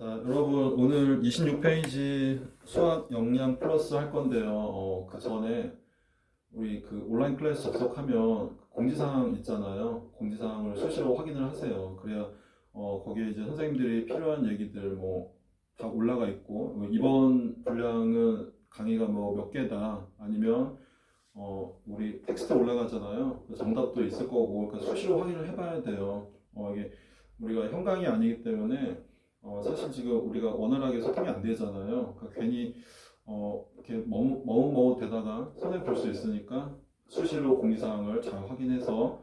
자, 여러분 오늘 26페이지 수학 역량 플러스 할 건데요. 그 전에 우리 그 온라인 클래스 접속하면 공지사항 있잖아요. 공지사항을 수시로 확인을 하세요. 그래야 거기에 이제 선생님들이 필요한 얘기들 뭐 다 올라가 있고 이번 분량은 강의가 뭐 몇 개다 아니면 우리 텍스트 올라가잖아요. 정답도 있을 거고 그러니까 수시로 확인을 해봐야 돼요. 이게 우리가 현강이 아니기 때문에 사실 지금 우리가 원활하게 소통이 안 되잖아요. 그러니까 괜히 이렇게 머뭇머뭇 되다가 손해 볼 수 있으니까 수시로 공지사항을 잘 확인해서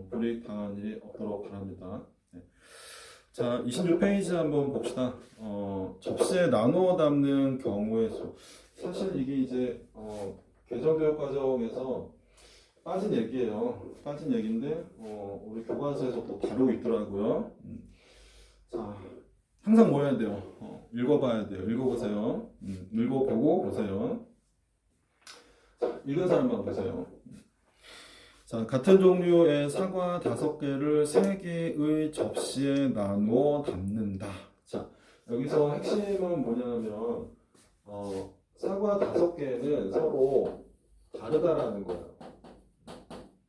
불이익 당한 일이 없도록 바랍니다. 네. 자, 26페이지 한번 봅시다. 접시에 나누어 담는 경우의 수. 사실 이게 이제 개정교육 과정에서 빠진 얘기예요. 빠진 얘기인데 우리 교과서에서 또 다루고 있더라고요. 자, 항상 뭐 해야 돼요? 읽어봐야 돼요. 읽어보세요. 읽어보고 보세요. 읽은 사람만 보세요. 자, 같은 종류의 사과 5개를 3개의 접시에 나누어 담는다. 자, 여기서 핵심은 뭐냐면 사과 5개는 서로 다르다라는 거예요.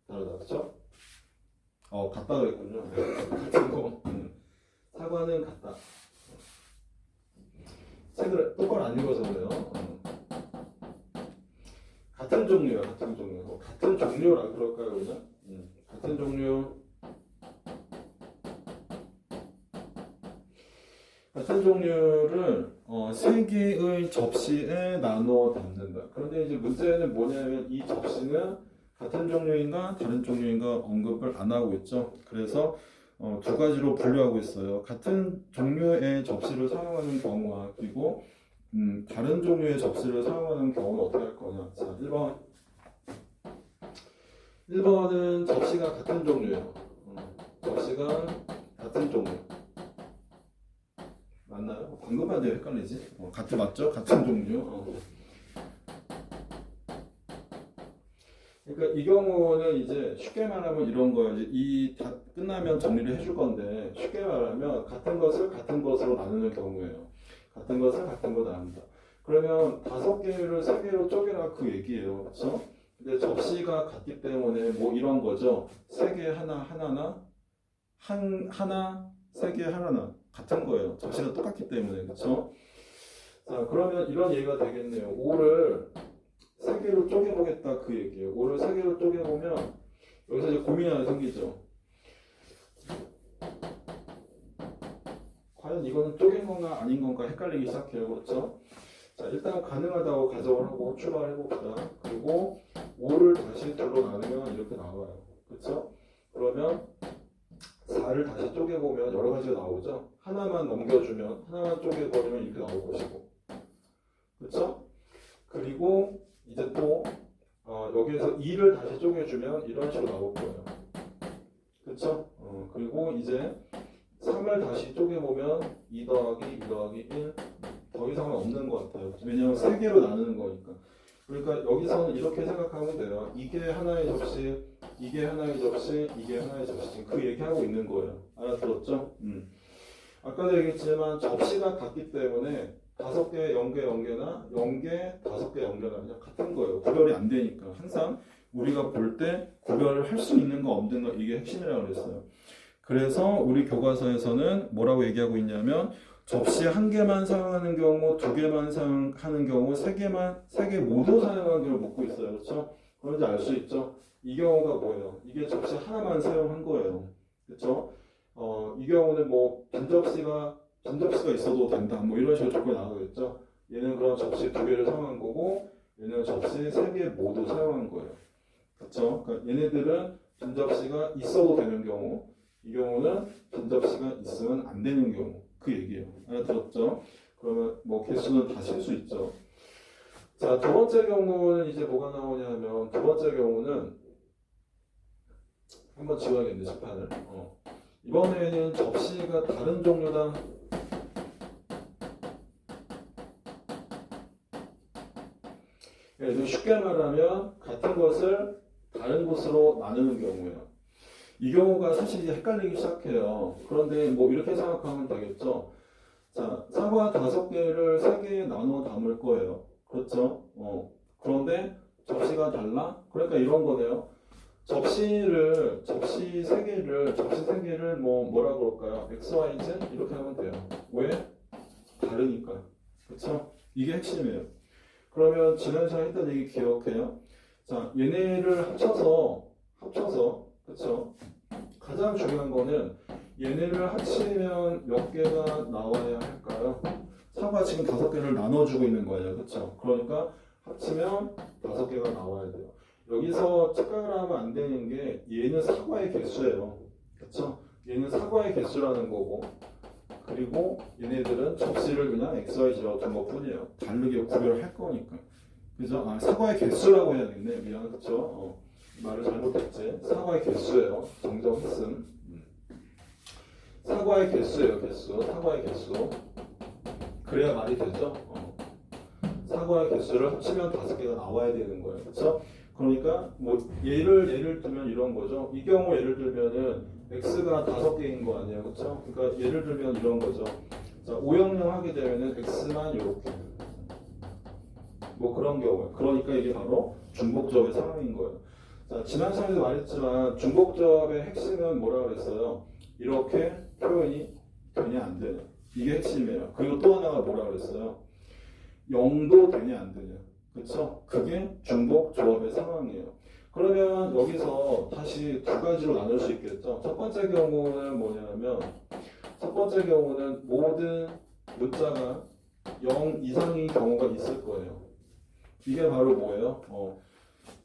다르다, 그렇죠? 같다 그랬군요. 같은 거. 사과는 같다. 책을 똑바로 안 읽어서 그래요. 같은 종류야, 같은 종류. 같은 종류라 그럴까요, 그냥? 같은 종류. 같은 종류를 3개의 접시에 나누어 담는다. 그런데 이제 문제는 뭐냐면 이 접시는 같은 종류인가 다른 종류인가 언급을 안 하고 있죠. 그래서 2가지로 분류하고 있어요. 같은 종류의 접시를 사용하는 경우와 그리고 다른 종류의 접시를 사용하는 경우는 어떻게 할 거냐. 자, 1번은 접시가 같은 종류예요. 접시가 같은 종류. 맞나요? 방금 봐도 헷갈리지? 같은 맞죠? 같은 종류. 그러니까 이 경우는 이제 쉽게 말하면 이런 거예요. 이제 이 다 끝나면 정리를 해줄 건데 쉽게 말하면 같은 것을 같은 것으로 나누는 경우예요. 같은 것을 같은 거 나눈다. 그러면 5개를 3개로 쪼개라 그 얘기예요. 그렇죠? 근데 접시가 같기 때문에 뭐 이런 거죠. 3개 하나나 하나 3개 하나나 같은 거예요. 접시가 똑같기 때문에. 그렇죠? 자, 그러면 이런 얘기가 되겠네요. 5를 3개로 쪼개보겠다 그 얘기예요. 5를 3개로 쪼개보면 여기서 이제 고민이 하나 생기죠. 과연 이거는 쪼갠 건가 아닌 건가 헷갈리기 시작해요. 그렇죠? 자, 일단 가능하다고 가정을 하고 출발해봅시다. 그리고 5를 다시 둘로 나누면 이렇게 나와요. 그렇죠? 그러면 4를 다시 쪼개보면 여러 가지가 나오죠? 하나만 넘겨주면, 하나만 쪼개버리면 이렇게 나올 것이고. 그렇죠? 그리고 이제 또 여기에서 2를 다시 쪼개주면 이런 식으로 나올 거예요. 그렇죠? 그리고 이제 3을 다시 쪼개보면 2 더하기 2 더하기 1 더 이상은 없는 것 같아요. 왜냐하면 3개로 나누는 거니까. 그러니까 여기서는 이렇게 생각하면 돼요. 이게 하나의 접시, 이게 하나의 접시, 이게 하나의 접시. 그 얘기하고 있는 거예요. 알아들었죠? 아까도 얘기했지만 접시가 같기 때문에 5개, 0개, 0개나 0개, 5개, 0개나 그냥 같은 거예요. 구별이 안 되니까. 항상 우리가 볼 때 구별을 할 수 있는 거 없는 거 이게 핵심이라고 그랬어요. 그래서 우리 교과서에서는 뭐라고 얘기하고 있냐면 접시 1개만 사용하는 경우, 2개만 사용하는 경우, 3개 모두 사용하는 경우를 묻고 있어요. 그렇죠? 그런지 알 수 있죠? 이 경우가 뭐예요? 이게 접시 하나만 사용한 거예요. 그렇죠? 이 경우는 뭐 빈접시가 있어도 된다. 뭐 이런 식으로 조건이 나오겠죠? 얘는 그럼 접시 2개를 사용한 거고, 얘는 접시 3개 모두 사용한 거예요. 그렇죠? 그러니까 얘네들은 빈접시가 있어도 되는 경우, 이 경우는 빈접시가 있으면 안 되는 경우. 그 얘기예요. 알아들었죠? 그러면 뭐 개수는 다 셀 수 있죠. 자, 2번째 경우는 이제 뭐가 나오냐면 2번째 경우는 한번 지워야겠네, 식판을. 이번에는 접시가 다른 종류다. 쉽게 말하면 같은 것을 다른 곳으로 나누는 경우예요. 이 경우가 사실 이제 헷갈리기 시작해요. 그런데 뭐 이렇게 생각하면 되겠죠. 자, 사과 5개를 3개에 나눠 담을 거예요. 그렇죠? 그런데 접시가 달라? 그러니까 이런 거네요. 접시 3개를 뭐라 그럴까요? X, Y, Z 이렇게 하면 돼요. 왜? 다르니까. 그렇죠? 이게 핵심이에요. 그러면 지난 시간에 했던 얘기 기억해요? 자, 얘네를 합쳐서 그렇죠? 가장 중요한 거는 얘네를 합치면 몇 개가 나와야 할까요? 사과 지금 5개를 나눠주고 있는 거예요. 그렇죠? 그러니까 합치면 5개가 나와야 돼요. 여기서 착각을 하면 안 되는 게 얘는 사과의 개수예요. 그렇죠? 얘는 사과의 개수라는 거고 그리고 얘네들은 접시를 그냥 XYZ라고 둔 것뿐이에요. 다르게 구별을 할 거니까. 그죠? 사과의 개수라고 해야겠네. 미안, 그렇죠? 말을 잘못했지. 사과의 개수예요. 정정했음. 사과의 개수예요. 사과의 개수. 그래야 말이 되죠? 사과의 개수를 합치면 5개가 나와야 되는 거예요. 그렇죠? 그러니까 뭐 예를 들면 이런 거죠. 이 경우 예를 들면은 x가 5개인 거 아니에요. 그렇죠? 그러니까 예를 들면 이런 거죠. 자, 500 하게 되면은 x만 이렇게. 뭐 그런 경우에. 그러니까 이게 바로 중복조합의 상황인 거예요. 자, 지난 시간에도 말했지만 중복조합의 핵심은 뭐라 그랬어요? 이렇게 표현이 되냐 안 되냐. 이게 핵심이에요. 그리고 또 하나가 뭐라 그랬어요? 0도 되냐 안 되냐. 그렇죠? 그게 중복조합의 상황이에요. 그러면 여기서 다시 2가지로 나눌 수 있겠죠. 첫 번째 경우는 뭐냐면 모든 문자가 0 이상인 경우가 있을 거예요. 이게 바로 뭐예요?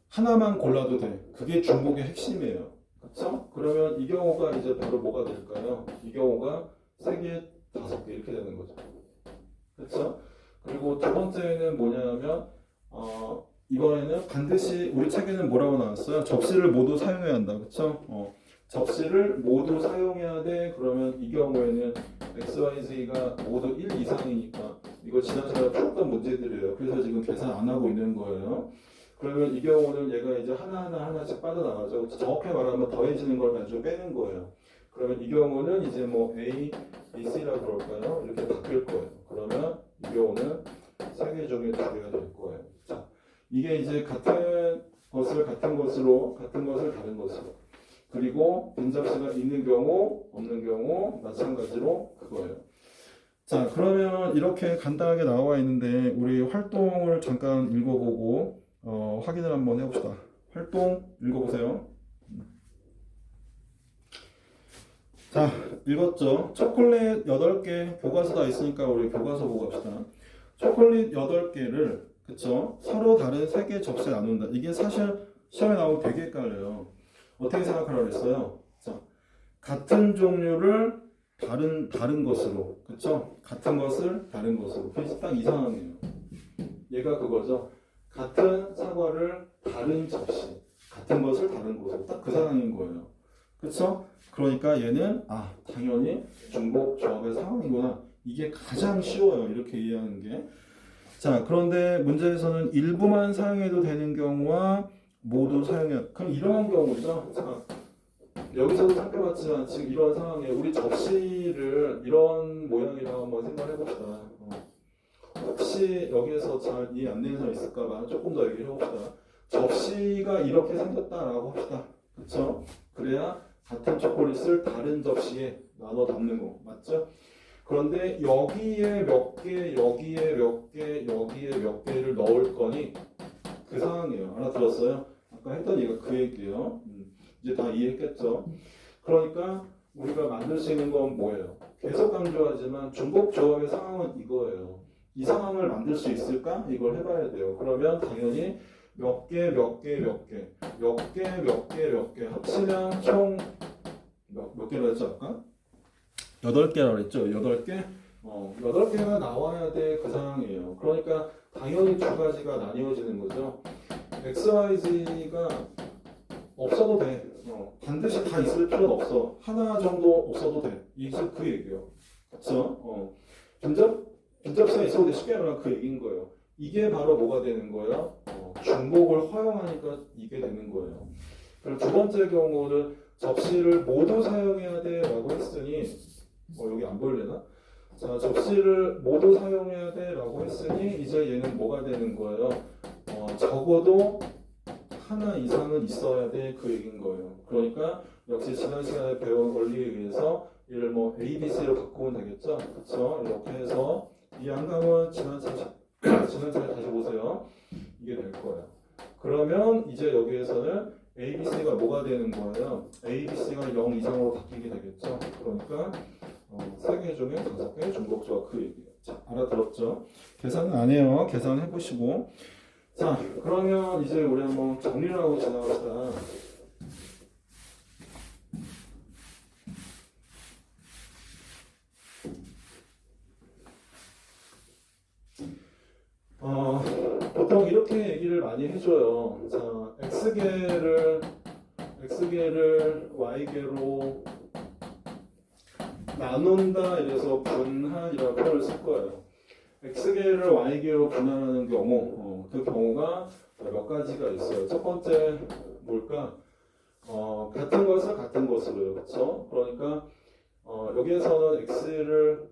하나만 골라도 돼. 그게 중복의 핵심이에요. 그렇죠? 그러면 이 경우가 이제 바로 뭐가 될까요? 이 경우가 3개, 5개 이렇게 되는 거죠. 그렇죠? 그리고 두 번째는 뭐냐면 이번에는 반드시 우리 책에는 뭐라고 나왔어요? 접시를 모두 사용해야 한다. 그렇죠? 접시를 모두 사용해야 돼. 그러면 이 경우에는 X, Y, Z가 모두 1 이상이니까 이거 지난 시간에 풀었던 문제들이에요. 그래서 지금 계산 안 하고 있는 거예요. 그러면 이 경우는 얘가 이제 하나씩 빠져나가죠. 정확히 말하면 더해지는 걸 가지고 빼는 거예요. 그러면 이 경우는 이제 뭐 A, B, C라고 그럴까요? 이렇게 바뀔 거예요. 그러면 이 경우는 3개 중에 2개가 될 거예요. 자, 이게 이제 같은 것을 다른 것으로. 그리고 빈접시가 있는 경우, 없는 경우 마찬가지로 그거예요. 자, 그러면 이렇게 간단하게 나와 있는데 우리 활동을 잠깐 읽어보고 확인을 한번 해봅시다. 활동 읽어보세요. 자, 읽었죠? 초콜릿 8개 교과서 다 있으니까 우리 교과서 보고 갑시다. 초콜릿 8개를 그쵸? 서로 다른 3개 접시에 나눈다. 이게 사실 시험에 나오면 되게 헷갈려요. 어떻게 생각하라고 그랬어요? 자, 같은 종류를 다른 것으로, 그쵸? 같은 것을 다른 것으로. 그래서 딱 이 상황이에요. 얘가 그거죠. 같은 사과를 다른 접시, 같은 것을 다른 곳으로. 딱 그 상황인 거예요. 그쵸? 그러니까 얘는 당연히 중복조합의 상황이구나. 이게 가장 쉬워요. 이렇게 이해하는 게. 자, 그런데 문제에서는 일부만 사용해도 되는 경우와 모두 사용해. 그럼 이런 경우죠. 자, 여기서도 살펴봤지만 지금 이런 상황에 우리 접시를 이런 모양이라고 한번 생각을 해봅시다. 혹시 여기에서 잘 이해 안 되는 사람 있을까봐 조금 더 얘기를 해봅시다. 접시가 이렇게 생겼다라고 합시다. 그렇죠? 그래야 같은 초콜릿을 다른 접시에 나눠 담는 거 맞죠? 그런데 여기에 몇 개, 여기에 몇 개, 여기에 몇 개를 넣을 거니 그 상황이에요. 알아들었어요? 아까 했던 얘기가 그 얘기예요. 이제 다 이해했겠죠? 그러니까 우리가 만들 수 있는 건 뭐예요? 계속 강조하지만 중복조합의 상황은 이거예요. 이 상황을 만들 수 있을까? 이걸 해봐야 돼요. 그러면 당연히 몇 개 합치면 총 몇 개로 했죠 아까? 8개라고 그랬죠? 8개? 8개가 나와야 돼 그 상황이에요. 그러니까 당연히 2가지가 나뉘어지는 거죠. X, Y, Z가 없어도 돼. 반드시 다 있을 필요는 없어. 하나 정도 없어도 돼. 이게 그 얘기예요. 그쵸? 빈접시가 있어도 돼. 쉽게 말하면 그 얘기인 거예요. 이게 바로 뭐가 되는 거예요? 중복을 허용하니까 이게 되는 거예요. 그리고 두 번째 경우는 접시를 모두 사용해야 돼 라고 했으니 여기 안 보이려나? 자, 접시를 모두 사용해야 돼 라고 했으니 이제 얘는 뭐가 되는 거예요? 적어도 하나 이상은 있어야 돼 그 얘기인 거예요. 그러니까 역시 지난 시간에 배운 원리에 의해서 얘를 뭐 A, B, C로 바꾸면 되겠죠? 그렇죠? 이렇게 해서 이 양감은 지난 차례 다시 보세요. 이게 될 거예요. 그러면 이제 여기에서는 A, B, C가 뭐가 되는 거예요? A, B, C가 0 이상으로 바뀌게 되겠죠? 그러니까 3개 중에 5개 중복조합 그 얘기예요. 자, 알아들었죠? 계산은 안 해요. 계산해 보시고. 자, 그러면 이제 우리 한번 정리를 하고 지나갑시다. 보통 이렇게 얘기를 많이 해줘요. 자, X개를 Y개로 나눈다 이래서 분할이라고 표현을 쓸 거예요. X개를 Y개로 분할하는 경우, 그 경우가 몇 가지가 있어요. 첫 번째 뭘까? 같은 것을 같은 것으로요. 그렇죠? 그러니까 여기에서는 X를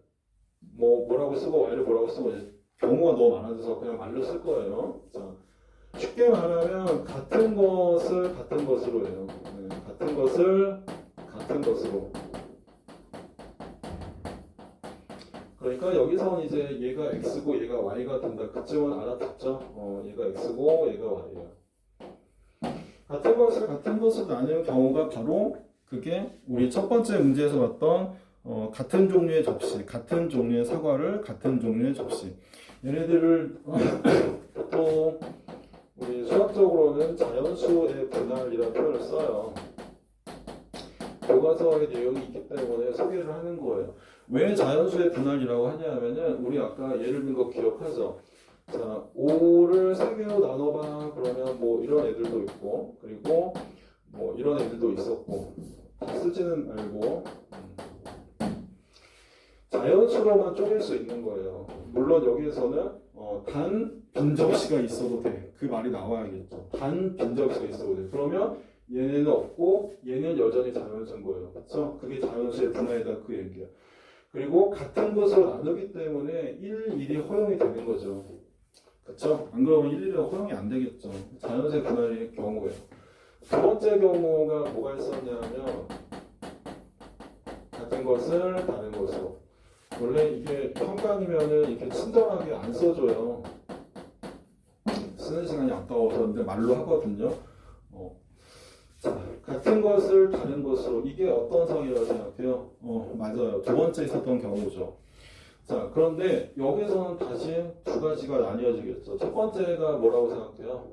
뭐라고 쓰고 Y를 뭐라고 쓰고 경우가 너무 많아져서 그냥 말로 쓸 거예요. 자, 쉽게 말하면 같은 것을 같은 것으로 해요. 네, 같은 것을 같은 것으로. 그러니까 여기서는 이제 얘가 X고 얘가 Y가 된다. 그쯤은 알아듣죠? 얘가 X고 얘가 Y예요. 같은 것을 같은 것으로 나누는 경우가 바로 그게 우리 첫 번째 문제에서 봤던 같은 종류의 접시, 같은 종류의 사과를 같은 종류의 접시. 얘네들을 또 우리 수학적으로는 자연수의 분할이라는 표현을 써요. 교과서의 내용이 있기 때문에 소개를 하는 거예요. 왜 자연수의 분할이라고 하냐면은 우리 아까 예를 든 거 기억하죠? 자, 5를 3개로 나눠봐 그러면 뭐 이런 애들도 있고 그리고 뭐 이런 애들도 있었고 다 쓰지는 말고 자연수로만 쪼갤 수 있는 거예요. 물론 여기에서는 단 빈접시가 있어도 돼. 그 말이 나와야겠죠. 단 빈접시가 있어도 돼. 그러면 얘는 없고 얘는 여전히 자연수인 거예요. 그렇죠? 그게 자연수의 분할이다 그 얘기야. 그리고 같은 것으로 나누기 때문에 1이 허용이 되는 거죠. 그렇죠? 안 그러면 1, 1이 허용이 안 되겠죠. 자연수의 분할의 경우에요. 두 번째 경우가 뭐가 있었냐면 같은 것을 다른 것으로. 원래 이게 평강이면은 이렇게 친절하게 안 써줘요. 쓰는 시간이 아까워서 근데 말로 하거든요. 자, 같은 것을 다른 것으로 이게 어떤 상황이라고 생각해요? 맞아요. 두 번째 있었던 경우죠. 자, 그런데 여기서는 다시 두 가지가 나뉘어지겠죠. 첫 번째가 뭐라고 생각해요?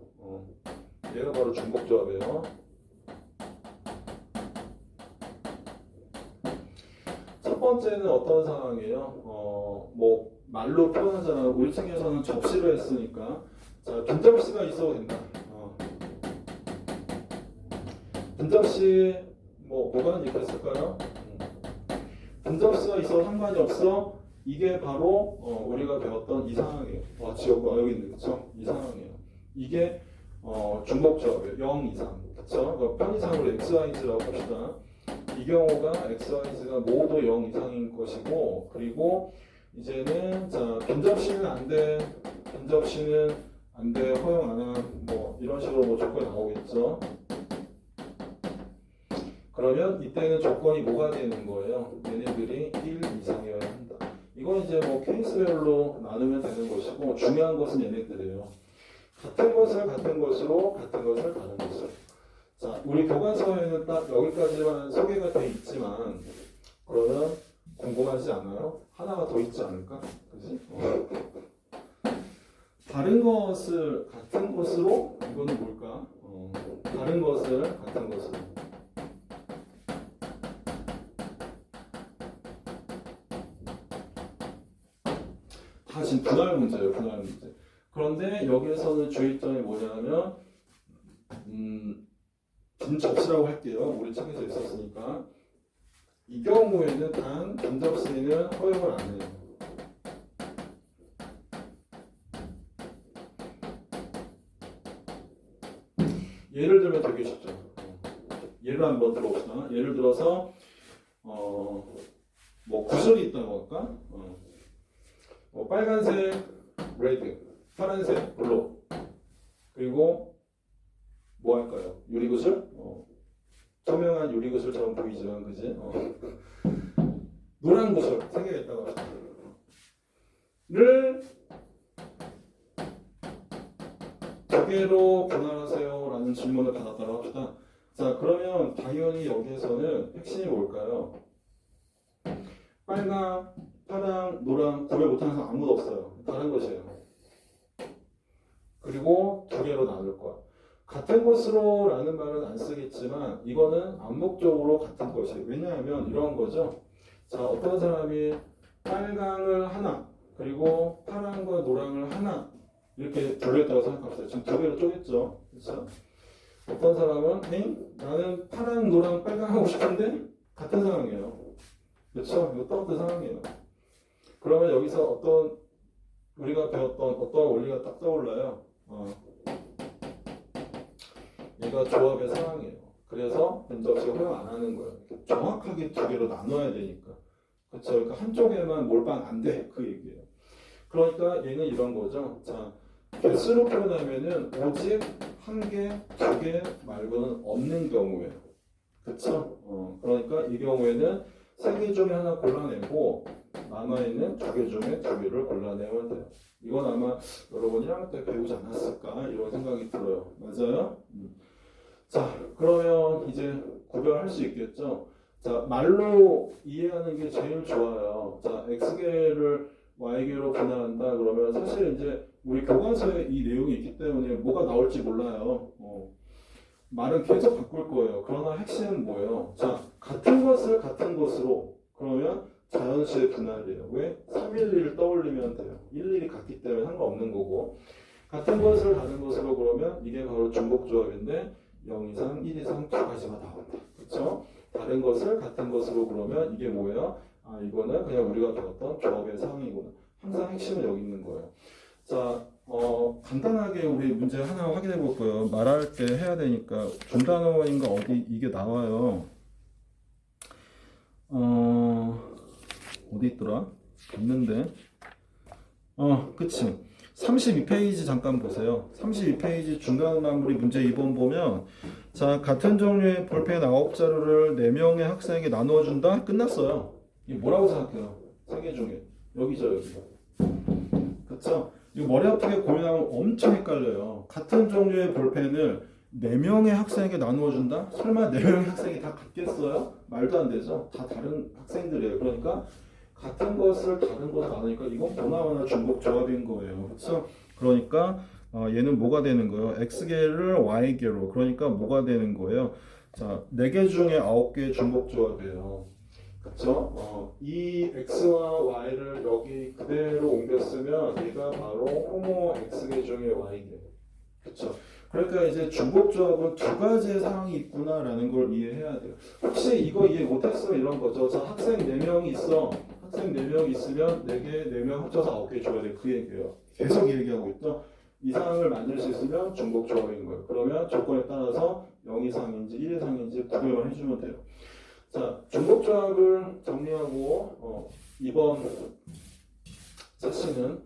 얘가 바로 중복조합이에요. 첫 번째는 어떤 상황이에요? 뭐 말로 표현하잖아요. 우리 책에서는 접시로 했으니까 자, 빈접시가 있어도 된다. 빈접시 뭐가 얘기했을까요? 빈접시가 있어도 상관이 없어. 이게 바로 우리가 배웠던 이 상황이에요. 지역과 여기 있는 그쵸? 이 상황이에요. 이게 중복조합이에요. 0 이상. 그쵸? 편의상으로 XYZ라고 합시다. 이 경우가 XYZ가 모두 0 이상인 것이고 그리고 이제는 자 빈접시는 안 돼. 빈접시는 안 돼. 허용 안 함. 뭐 이런 식으로 뭐 조건이 나오겠죠. 그러면 이때는 조건이 뭐가 되는 거예요? 얘네들이 1 이상이어야 한다. 이건 이제 뭐 케이스별로 나누면 되는 것이고 중요한 것은 얘네들이에요. 같은 것을 같은 것으로 같은 것을 다른 것으로. 자, 우리 교과서에는 딱 여기까지만 소개가 돼 있지만 그러면 궁금하지 않아요? 하나가 더 있지 않을까? 그지? 다른 것을 같은 것으로 이거는 뭘까? 다른 것을 같은 것으로. 다 지금 분할 문제예요, 분할 문제. 그런데 여기에서는 주의점이 뭐냐면 빈접시라고 할게요. 우리 책에서 있었으니까. 이 경우에는 단 빈접시는 허용을 안 해요. 예를 들면 되게 쉽죠. 예를 한번 들어봅시다. 예를 들어서 뭐 구슬이 있다고 할까? 빨간색 레드, 파란색 블루, 그리고 뭐 할까요? 유리구슬? 투명한 유리구슬처럼 보이지만 그지? 노란 구슬 세 개가 있다고 합시다. 를 두 개로 분할하세요 라는 질문을 받았다고 합시다. 자, 그러면 당연히 여기에서는 핵심이 뭘까요? 빨강, 파랑, 노랑 구별 못하는 사람 아무도 없어요. 다른 것이에요. 그리고 두 개로 나눌 거야. 같은 것으로 라는 말은 안 쓰겠지만 이거는 암묵적으로 같은 것이에요. 왜냐하면 이런 거죠. 자, 어떤 사람이 빨강을 하나 그리고 파랑과 노랑을 하나 이렇게 돌렸다고 생각합시다. 지금 두 개로 쪼갰죠. 그렇죠? 어떤 사람은 나는 파랑, 노랑, 빨강 하고 싶은데 같은 상황이에요. 그렇죠? 이거 똑같은 상황이에요. 그러면 여기서 우리가 배웠던 어떤 원리가 딱 떠올라요. 얘가 조합의 상황이에요. 그래서 변접시가 허용 안 하는 거예요. 정확하게 두 개로 나눠야 되니까. 그렇죠? 그러니까 한쪽에만 몰빵 안 돼. 그 얘기예요. 그러니까 얘는 이런 거죠. 자, 개수로 표현하면은 오직 한 개, 두 개 말고는 없는 경우예요. 그렇죠? 그러니까 이 경우에는 세 개 중에 하나 골라내고 남아있는 두 개 중에 두 개를 골라내면 돼요. 이건 아마 여러분 1학년 때 배우지 않았을까 이런 생각이 들어요. 맞아요? 자, 그러면 이제 구별할 수 있겠죠? 자, 말로 이해하는 게 제일 좋아요. 자, X개를 Y개로 분할한다 그러면 사실 이제 우리 교과서에 이 내용이 있기 때문에 뭐가 나올지 몰라요. 말은 계속 바꿀 거예요. 그러나 핵심은 뭐예요? 자, 같은 것을 같은 것으로 그러면 자연수의 분할이에요. 왜? 311을 떠올리면 돼요. 일일이 같기 때문에 상관없는 거고 같은 것을 다른 것으로 그러면 이게 바로 중복조합인데 0 이상, 1 이상 두 가지가 나온다. 그렇죠? 다른 것을 같은 것으로 그러면 이게 뭐예요? 이거는 그냥 우리가 배웠던 조합의 상황이구나. 항상 핵심은 여기 있는 거예요. 자, 간단하게 우리 문제 하나 확인해 볼 거예요. 말할 때 해야 되니까 분단어인가 어디 이게 나와요. 어디 있더라? 있는데. 그치. 32페이지 잠깐 보세요. 32페이지 중간 마무리 문제 2번 보면 자, 같은 종류의 볼펜 9자루를 4명의 학생에게 나누어 준다? 끝났어요. 이게 뭐라고 생각해요? 3개 중에. 여기죠, 여기. 그쵸? 이거 머리 아프게 고민하면 엄청 헷갈려요. 같은 종류의 볼펜을 4명의 학생에게 나누어 준다? 설마 4명의 학생이 다 같겠어요? 말도 안 되죠. 다 다른 학생들이에요. 그러니까 같은 것을 다른 것으로 나누니까 이건 보나마나 중복 조합인 거예요. 그렇죠? 그러니까 얘는 뭐가 되는 거예요? X개를 Y개로. 그러니까 뭐가 되는 거예요? 자, 4개 중에 9개의 중복 조합이에요. 그렇죠? 이 X와 Y를 여기 그대로 옮겼으면 얘가 바로 호모 X개 중에 Y개. 그렇죠? 그러니까 이제 중복조합은 두 가지의 상황이 있구나라는 걸 이해해야 돼요. 혹시 이거 이해 못했으면 이런 거죠. 자, 학생 4명이 있어. 학생 4명 있으면 4개, 4명 합쳐서 9개 줘야 돼. 그 얘기예요. 계속 얘기하고 있죠. 이 상황을 만들 수 있으면 중복조합인 거예요. 그러면 조건에 따라서 0 이상인지 1 이상인지 구별만 해주면 돼요. 자, 중복조합을 정리하고 이번 세션은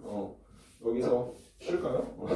여기서 쉴까요?